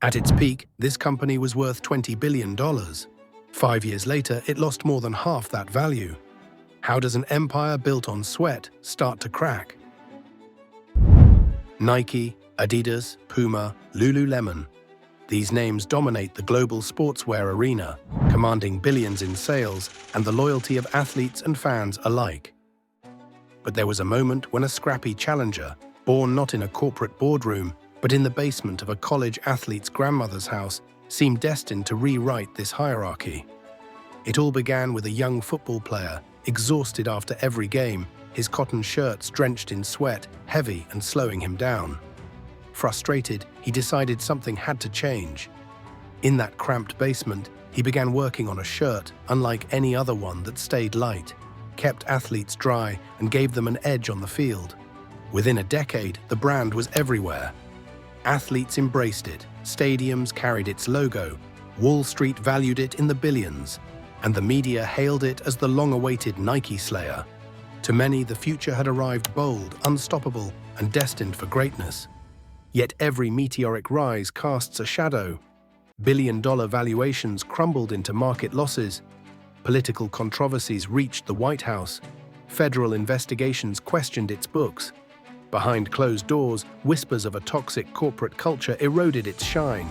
At its peak, this company was worth $20 billion. 5 years later, it lost more than half that value. How does an empire built on sweat start to crack? Nike, Adidas, Puma, Lululemon. These names dominate the global sportswear arena, commanding billions in sales and the loyalty of athletes and fans alike. But there was a moment when a scrappy challenger, born not in a corporate boardroom, but in the basement of a college athlete's grandmother's house, seemed destined to rewrite this hierarchy. It all began with a young football player, exhausted after every game, his cotton shirts drenched in sweat, heavy and slowing him down. Frustrated, he decided something had to change. In that cramped basement, he began working on a shirt unlike any other one that stayed light, kept athletes dry, and gave them an edge on the field. Within a decade, the brand was everywhere. Athletes embraced it, stadiums carried its logo, Wall Street valued it in the billions, and the media hailed it as the long-awaited Nike Slayer. To many, the future had arrived bold, unstoppable, and destined for greatness. Yet every meteoric rise casts a shadow. Billion-dollar valuations crumbled into market losses. Political controversies reached the White House. Federal investigations questioned its books. Behind closed doors, whispers of a toxic corporate culture eroded its shine.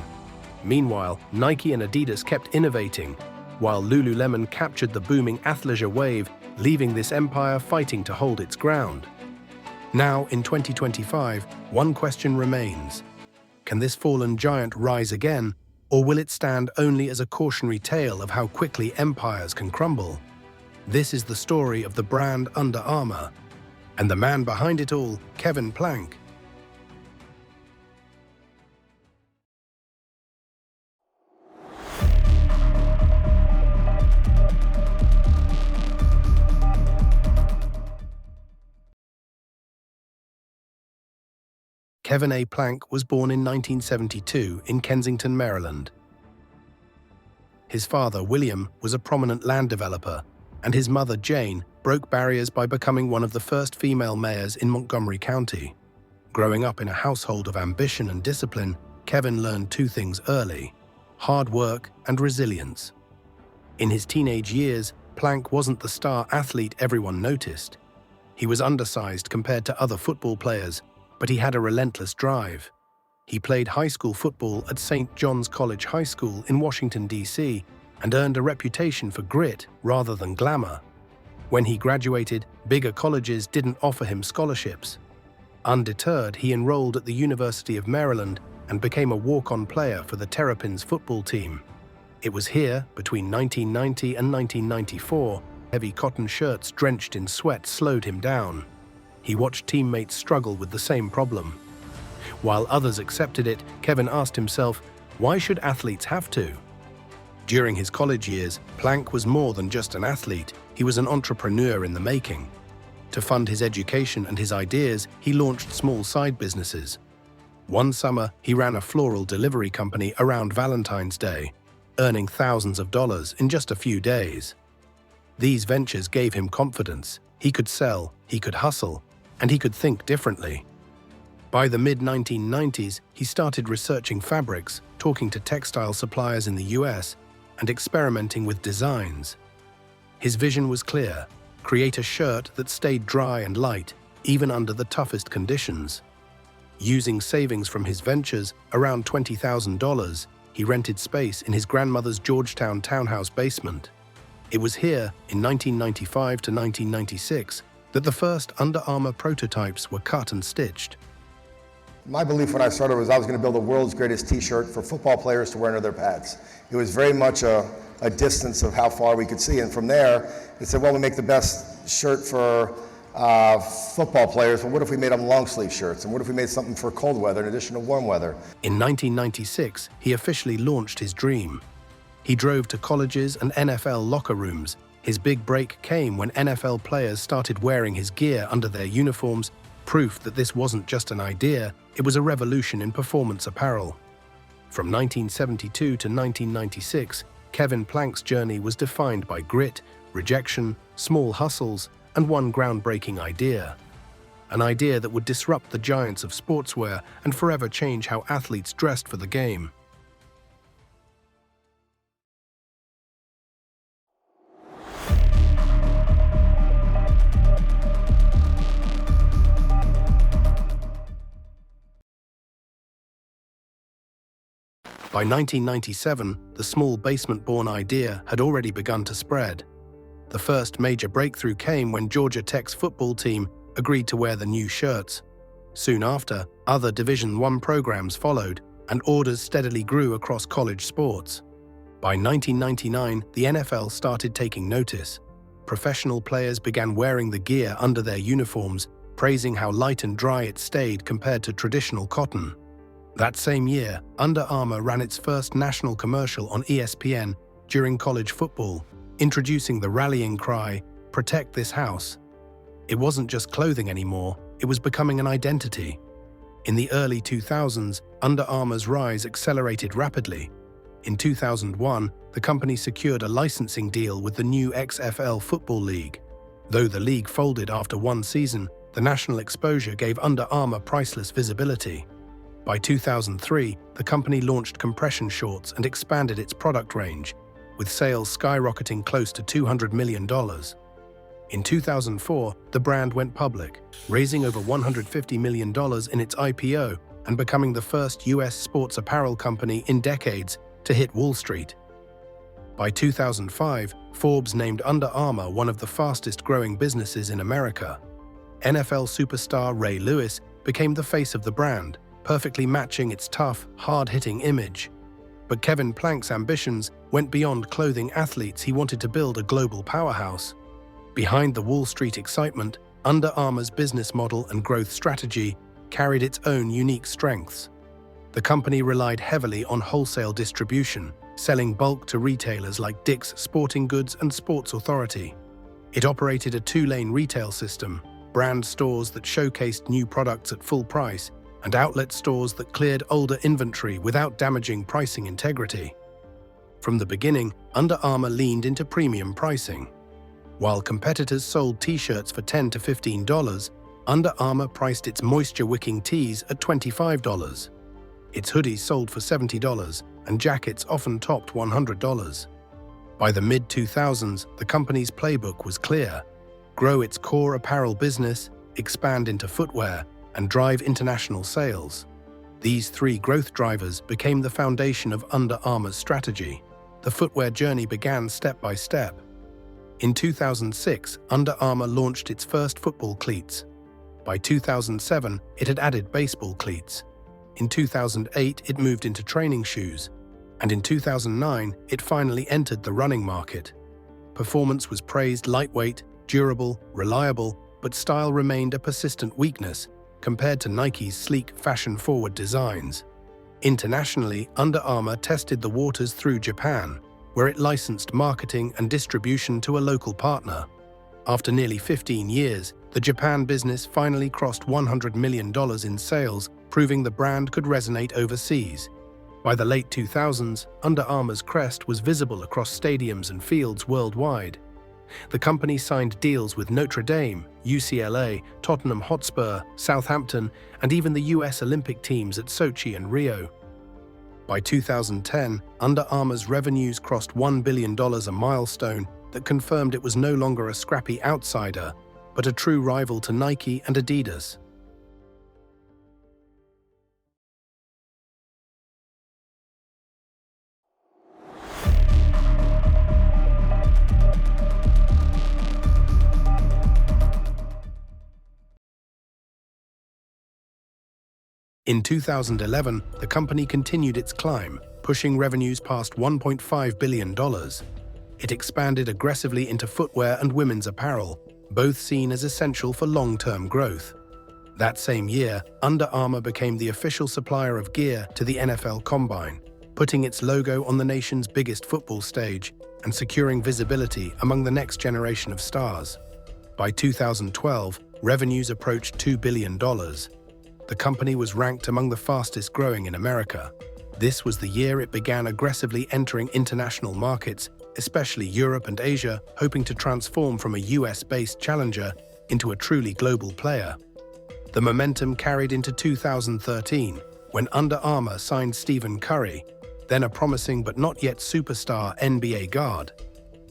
Meanwhile, Nike and Adidas kept innovating, while Lululemon captured the booming athleisure wave, leaving this empire fighting to hold its ground. Now, in 2025, one question remains. Can this fallen giant rise again, or will it stand only as a cautionary tale of how quickly empires can crumble? This is the story of the brand Under Armour, and the man behind it all, Kevin Plank. Kevin A. Plank was born in 1972 in Kensington, Maryland. His father, William, was a prominent land developer, and his mother, Jane, broke barriers by becoming one of the first female mayors in Montgomery County. Growing up in a household of ambition and discipline, Kevin learned two things early: hard work and resilience. In his teenage years, Plank wasn't the star athlete everyone noticed. He was undersized compared to other football players, but he had a relentless drive. He played high school football at St. John's College High School in Washington, D.C., and earned a reputation for grit rather than glamour. When he graduated, bigger colleges didn't offer him scholarships. Undeterred, he enrolled at the University of Maryland and became a walk-on player for the Terrapins football team. It was here, between 1990 and 1994, heavy cotton shirts drenched in sweat slowed him down. He watched teammates struggle with the same problem. While others accepted it, Kevin asked himself, why should athletes have to? During his college years, Plank was more than just an athlete. He was an entrepreneur in the making. To fund his education and his ideas, he launched small side businesses. One summer, he ran a floral delivery company around Valentine's Day, earning thousands of dollars in just a few days. These ventures gave him confidence. He could sell, he could hustle, and he could think differently. By the mid-1990s, he started researching fabrics, talking to textile suppliers in the US, and experimenting with designs. His vision was clear: create a shirt that stayed dry and light, even under the toughest conditions. Using savings from his ventures, around $20,000, he rented space in his grandmother's Georgetown townhouse basement. It was here, in 1995 to 1996, that the first Under Armour prototypes were cut and stitched. My belief when I started was I was going to build the world's greatest t-shirt for football players to wear under their pads. It was very much a distance of how far we could see, and from there, they said, well, we make the best shirt for football players, but what if we made them long sleeve shirts? And what if we made something for cold weather in addition to warm weather? In 1996, he officially launched his dream. He drove to colleges and NFL locker rooms. His big break came when NFL players started wearing his gear under their uniforms, proof that this wasn't just an idea, it was a revolution in performance apparel. From 1972 to 1996, Kevin Plank's journey was defined by grit, rejection, small hustles, and one groundbreaking idea. An idea that would disrupt the giants of sportswear and forever change how athletes dressed for the game. By 1997, the small basement-born idea had already begun to spread. The first major breakthrough came when Georgia Tech's football team agreed to wear the new shirts. Soon after, other Division I programs followed, and orders steadily grew across college sports. By 1999, the NFL started taking notice. Professional players began wearing the gear under their uniforms, praising how light and dry it stayed compared to traditional cotton. That same year, Under Armour ran its first national commercial on ESPN during college football, introducing the rallying cry, "Protect this house." It wasn't just clothing anymore, it was becoming an identity. In the early 2000s, Under Armour's rise accelerated rapidly. In 2001, the company secured a licensing deal with the new XFL Football League. Though the league folded after one season, the national exposure gave Under Armour priceless visibility. By 2003, the company launched compression shorts and expanded its product range, with sales skyrocketing close to $200 million. In 2004, the brand went public, raising over $150 million in its IPO and becoming the first US sports apparel company in decades to hit Wall Street. By 2005, Forbes named Under Armour one of the fastest-growing businesses in America. NFL superstar Ray Lewis became the face of the brand, perfectly matching its tough, hard-hitting image. But Kevin Plank's ambitions went beyond clothing athletes. He wanted to build a global powerhouse. Behind the Wall Street excitement, Under Armour's business model and growth strategy carried its own unique strengths. The company relied heavily on wholesale distribution, selling bulk to retailers like Dick's Sporting Goods and Sports Authority. It operated a two-lane retail system, brand stores that showcased new products at full price, and outlet stores that cleared older inventory without damaging pricing integrity. From the beginning, Under Armour leaned into premium pricing. While competitors sold t-shirts for $10 to $15, Under Armour priced its moisture-wicking tees at $25. Its hoodies sold for $70, and jackets often topped $100. By the mid-2000s, the company's playbook was clear: grow its core apparel business, expand into footwear, and drive international sales. These three growth drivers became the foundation of Under Armour's strategy. The footwear journey began step by step. In 2006, Under Armour launched its first football cleats. By 2007, it had added baseball cleats. In 2008, it moved into training shoes. And in 2009, it finally entered the running market. Performance was praised: lightweight, durable, reliable, but style remained a persistent weakness compared to Nike's sleek, fashion-forward designs. Internationally, Under Armour tested the waters through Japan, where it licensed marketing and distribution to a local partner. After nearly 15 years, the Japan business finally crossed $100 million in sales, proving the brand could resonate overseas. By the late 2000s, Under Armour's crest was visible across stadiums and fields worldwide. The company signed deals with Notre Dame, UCLA, Tottenham Hotspur, Southampton, and even the US Olympic teams at Sochi and Rio. By 2010, Under Armour's revenues crossed $1 billion, a milestone that confirmed it was no longer a scrappy outsider, but a true rival to Nike and Adidas. In 2011, the company continued its climb, pushing revenues past $1.5 billion. It expanded aggressively into footwear and women's apparel, both seen as essential for long-term growth. That same year, Under Armour became the official supplier of gear to the NFL Combine, putting its logo on the nation's biggest football stage and securing visibility among the next generation of stars. By 2012, revenues approached $2 billion. The company was ranked among the fastest growing in America. This was the year it began aggressively entering international markets, especially Europe and Asia, hoping to transform from a US-based challenger into a truly global player. The momentum carried into 2013, when Under Armour signed Stephen Curry, then a promising but not yet superstar NBA guard.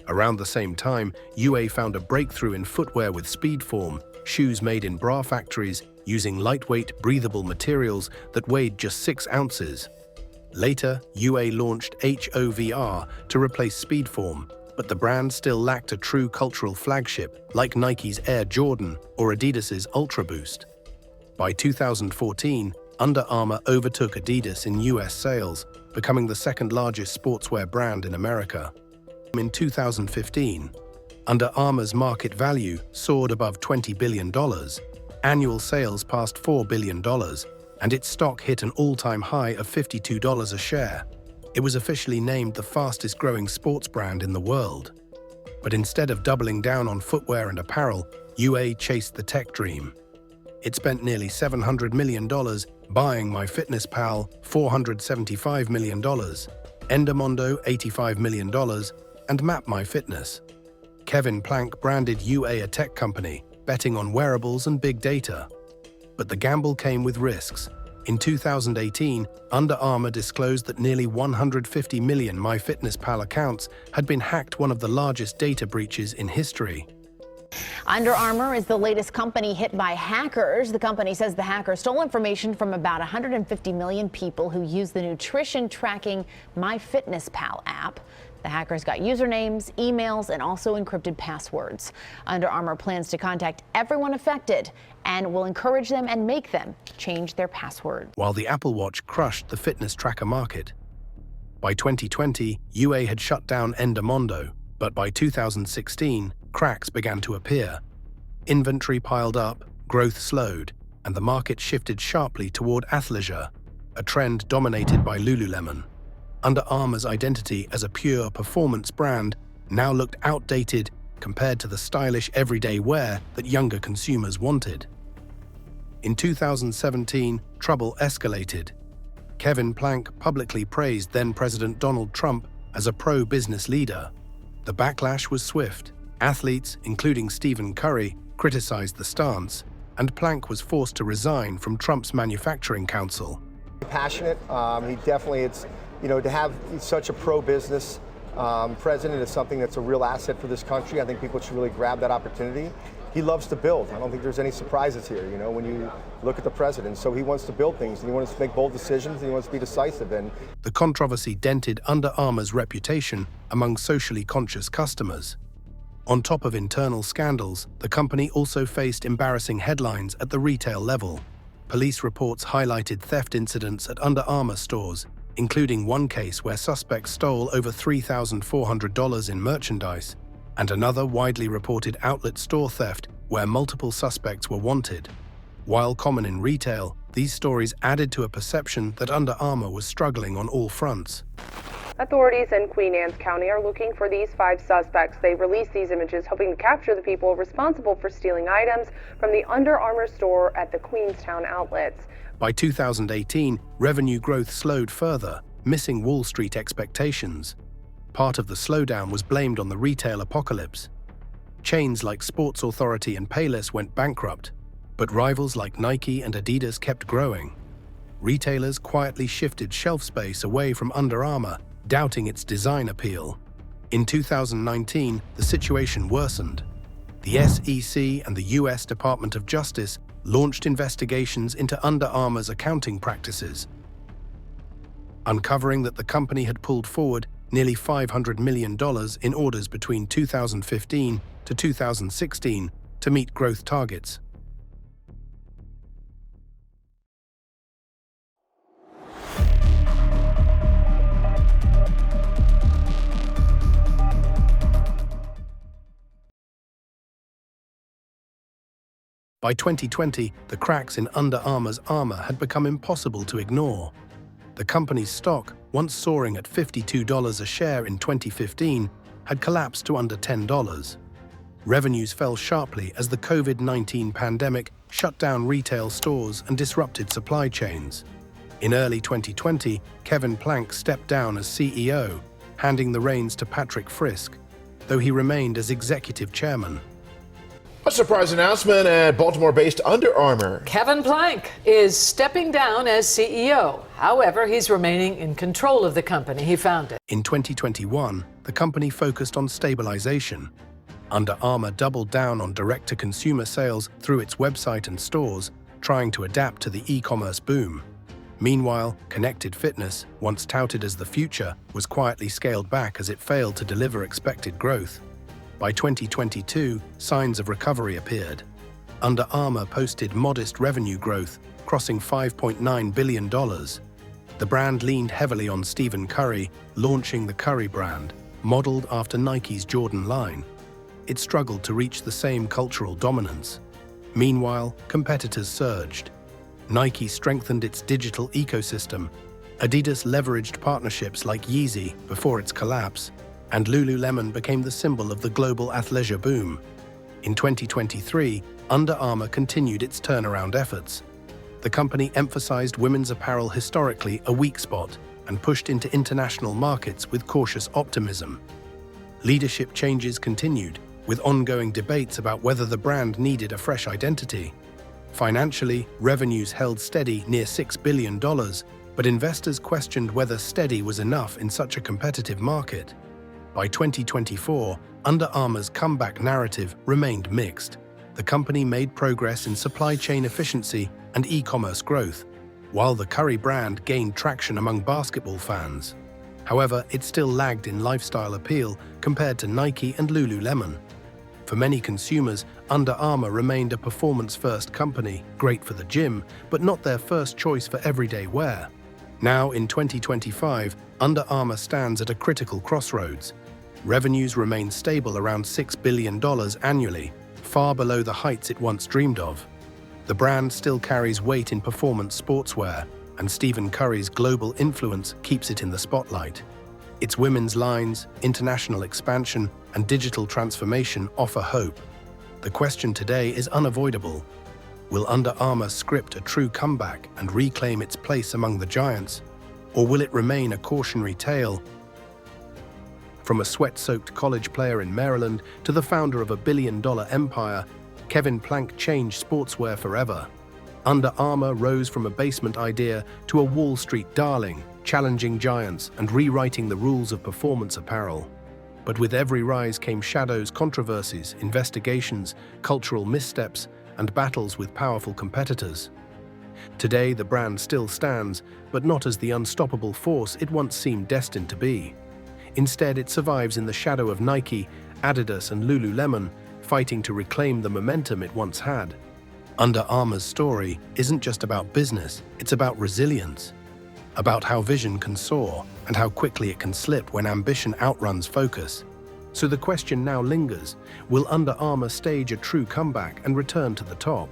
Around the same time, UA found a breakthrough in footwear with Speedform, shoes made in bra factories using lightweight, breathable materials that weighed just 6 ounces. Later, UA launched HOVR to replace Speedform, but the brand still lacked a true cultural flagship like Nike's Air Jordan or Adidas's Ultra Boost. By 2014, Under Armour overtook Adidas in US sales, becoming the second largest sportswear brand in America. In 2015, Under Armour's market value soared above $20 billion, annual sales passed $4 billion, and its stock hit an all-time high of $52 a share. It was officially named the fastest-growing sports brand in the world. But instead of doubling down on footwear and apparel, UA chased the tech dream. It spent nearly $700 million buying MyFitnessPal, $475 million, Endomondo, $85 million, and MapMyFitness. Kevin Plank branded UA a tech company, betting on wearables and big data. But the gamble came with risks. In 2018, Under Armour disclosed that nearly 150 million MyFitnessPal accounts had been hacked, one of the largest data breaches in history. Under Armour is the latest company hit by hackers. The company says the hackers stole information from about 150 million people who use the nutrition tracking MyFitnessPal app. The hackers got usernames, emails, and also encrypted passwords. Under Armour plans to contact everyone affected and will encourage them and make them change their password. While the Apple Watch crushed the fitness tracker market. By 2020, UA had shut down Endomondo, but by 2016, cracks began to appear. Inventory piled up, growth slowed, and the market shifted sharply toward athleisure, a trend dominated by Lululemon. Under Armour's identity as a pure performance brand now looked outdated compared to the stylish everyday wear that younger consumers wanted. In 2017, trouble escalated. Kevin Plank publicly praised then-President Donald Trump as a pro-business leader. The backlash was swift. Athletes, including Stephen Curry, criticized the stance, and Plank was forced to resign from Trump's manufacturing council. Passionate, he definitely, to have such a pro-business president is something that's a real asset for this country. I think people should really grab that opportunity. He loves to build. I don't think there's any surprises here, when you look at the president. So he wants to build things, and he wants to make bold decisions, and he wants to be decisive. And the controversy dented Under Armour's reputation among socially conscious customers. On top of internal scandals, the company also faced embarrassing headlines at the retail level. Police reports highlighted theft incidents at Under Armour stores, including one case where suspects stole over $3,400 in merchandise, and another widely reported outlet store theft where multiple suspects were wanted. While common in retail, these stories added to a perception that Under Armour was struggling on all fronts. Authorities in Queen Anne's County are looking for these 5 suspects. They released these images hoping to capture the people responsible for stealing items from the Under Armour store at the Queenstown outlets. By 2018, revenue growth slowed further, missing Wall Street expectations. Part of the slowdown was blamed on the retail apocalypse. Chains like Sports Authority and Payless went bankrupt, but rivals like Nike and Adidas kept growing. Retailers quietly shifted shelf space away from Under Armour, doubting its design appeal. In 2019, the situation worsened. The SEC and the US Department of Justice launched investigations into Under Armour's accounting practices, uncovering that the company had pulled forward nearly $500 million in orders between 2015 to 2016 to meet growth targets. By 2020, the cracks in Under Armour's armor had become impossible to ignore. The company's stock, once soaring at $52 a share in 2015, had collapsed to under $10. Revenues fell sharply as the COVID-19 pandemic shut down retail stores and disrupted supply chains. In early 2020, Kevin Plank stepped down as CEO, handing the reins to Patrick Frisk, though he remained as executive chairman. A surprise announcement at Baltimore-based Under Armour. Kevin Plank is stepping down as CEO. However, he's remaining in control of the company he founded. In 2021, the company focused on stabilization. Under Armour doubled down on direct-to-consumer sales through its website and stores, trying to adapt to the e-commerce boom. Meanwhile, connected fitness, once touted as the future, was quietly scaled back as it failed to deliver expected growth. By 2022, signs of recovery appeared. Under Armour posted modest revenue growth, crossing $5.9 billion. The brand leaned heavily on Stephen Curry, launching the Curry brand, modeled after Nike's Jordan line. It struggled to reach the same cultural dominance. Meanwhile, competitors surged. Nike strengthened its digital ecosystem. Adidas leveraged partnerships like Yeezy before its collapse, and Lululemon became the symbol of the global athleisure boom. In 2023, Under Armour continued its turnaround efforts. The company emphasized women's apparel, historically a weak spot, and pushed into international markets with cautious optimism. Leadership changes continued, with ongoing debates about whether the brand needed a fresh identity. Financially, revenues held steady near $6 billion, but investors questioned whether steady was enough in such a competitive market. By 2024, Under Armour's comeback narrative remained mixed. The company made progress in supply chain efficiency and e-commerce growth, while the Curry brand gained traction among basketball fans. However, it still lagged in lifestyle appeal compared to Nike and Lululemon. For many consumers, Under Armour remained a performance-first company, great for the gym, but not their first choice for everyday wear. Now, in 2025, Under Armour stands at a critical crossroads. Revenues remain stable around $6 billion annually, far below the heights it once dreamed of. The brand still carries weight in performance sportswear, and Stephen Curry's global influence keeps it in the spotlight. Its women's lines, international expansion, and digital transformation offer hope. The question today is unavoidable. Will Under Armour script a true comeback and reclaim its place among the giants? Or will it remain a cautionary tale? From a sweat-soaked college player in Maryland to the founder of a billion-dollar empire, Kevin Plank changed sportswear forever. Under Armour rose from a basement idea to a Wall Street darling, challenging giants and rewriting the rules of performance apparel. But with every rise came shadows, controversies, investigations, cultural missteps, and battles with powerful competitors. Today, the brand still stands, but not as the unstoppable force it once seemed destined to be. Instead, it survives in the shadow of Nike, Adidas, and Lululemon, fighting to reclaim the momentum it once had. Under Armour's story isn't just about business, it's about resilience, about how vision can soar and how quickly it can slip when ambition outruns focus. So the question now lingers, will Under Armour stage a true comeback and return to the top?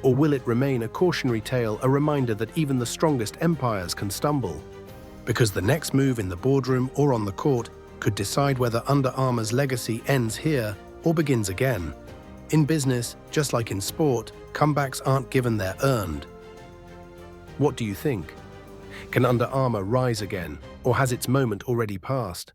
Or will it remain a cautionary tale, a reminder that even the strongest empires can stumble? Because the next move in the boardroom or on the court could decide whether Under Armour's legacy ends here or begins again. In business, just like in sport, comebacks aren't given, they're earned. What do you think? Can Under Armour rise again, or has its moment already passed?